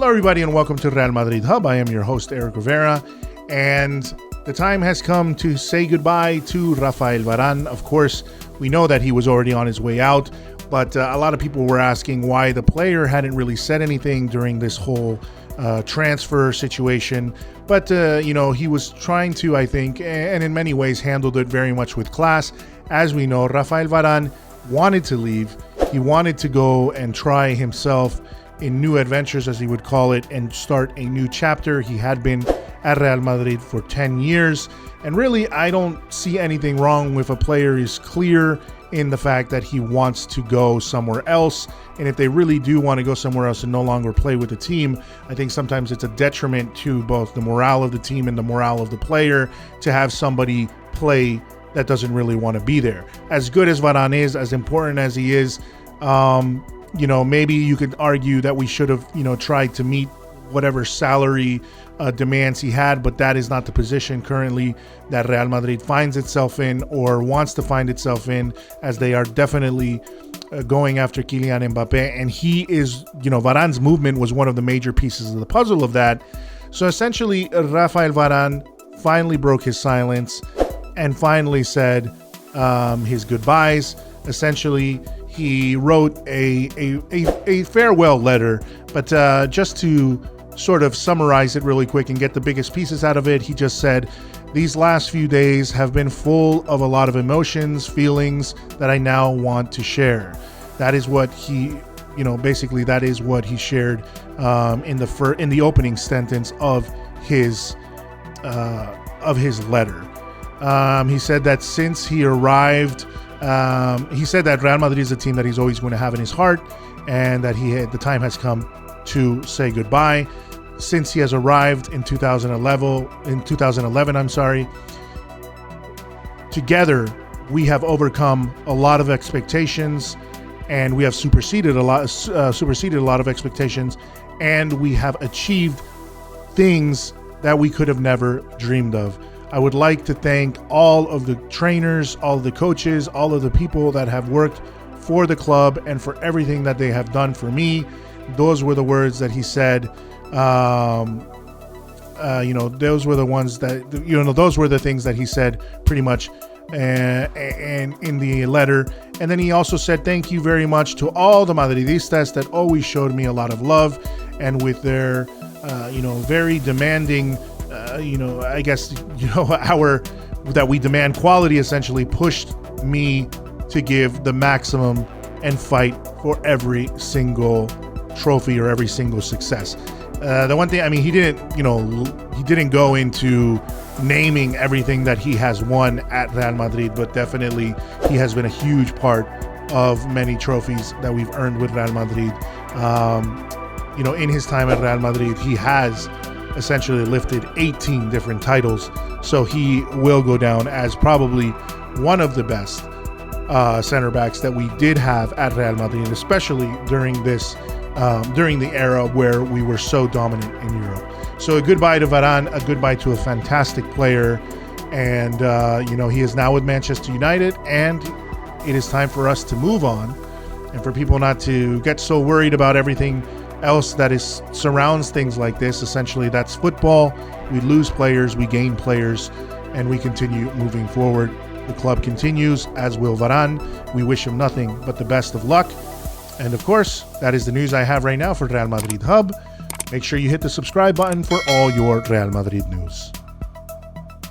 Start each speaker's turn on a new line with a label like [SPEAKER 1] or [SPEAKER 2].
[SPEAKER 1] Hello, everybody, and welcome to Real Madrid Hub. I am your host, Eric Rivera, and the time has come to say goodbye to Rafael Varane. Of course, we know that he was already on his way out, but a lot of people were asking why the player hadn't really said anything during this whole transfer situation. But, he was trying to, I think, and in many ways handled it very much with class. As we know, Rafael Varane wanted to leave. He wanted to go and try himself in new adventures, as he would call it, and start a new chapter. He had been at Real Madrid for 10 years. And really, I don't see anything wrong with a player is clear in the fact that he wants to go somewhere else. And if they really do want to go somewhere else and no longer play with the team, I think sometimes it's a detriment to both the morale of the team and the morale of the player to have somebody play that doesn't really want to be there. As good as Varane is, as important as he is, maybe you could argue that we should have, tried to meet whatever salary demands he had, but that is not the position currently that Real Madrid finds itself in or wants to find itself in, as they are definitely going after Kylian Mbappe. And he is, Varane's movement was one of the major pieces of the puzzle of that. So essentially, Rafael Varane finally broke his silence and finally said his goodbyes. Essentially, he wrote a farewell letter, but just to sort of summarize it really quick and get the biggest pieces out of it, he just said, "These last few days have been full of a lot of emotions, feelings that I now want to share." That is what he, basically that is what he shared in the opening sentence of his letter. He said that since he arrived, he said that Real Madrid is a team that he's always going to have in his heart, and that the time has come to say goodbye. Since he has arrived in 2011, together we have overcome a lot of expectations, and we have superseded a lot of expectations, and we have achieved things that we could have never dreamed of. I would like to thank all of the trainers, all of the coaches, all of the people that have worked for the club and for everything that they have done for me. Those were the words that he said. Those were the ones that, those were the things that he said pretty much and in the letter. And then he also said, "Thank you very much to all the madridistas that always showed me a lot of love, and with their, very demanding, that we demand quality, essentially pushed me to give the maximum and fight for every single trophy or every single success." The one thing, he didn't go into naming everything that he has won at Real Madrid, but definitely he has been a huge part of many trophies that we've earned with Real Madrid. In his time at Real Madrid, he has essentially lifted 18 different titles, so he will go down as probably one of the best center backs that we did have at Real Madrid, especially during the era where we were so dominant in Europe. So a goodbye to Varane, a goodbye to a fantastic player, and he is now with Manchester United, and it is time for us to move on, and for people not to get so worried about everything else that surrounds things like this. Essentially, that's football. We lose players, we gain players, and we continue moving forward. The club continues, as will Varane. We wish him nothing but the best of luck. And of course, that is the news I have right now for Real Madrid Hub. Make sure you hit the subscribe button for all your Real Madrid news.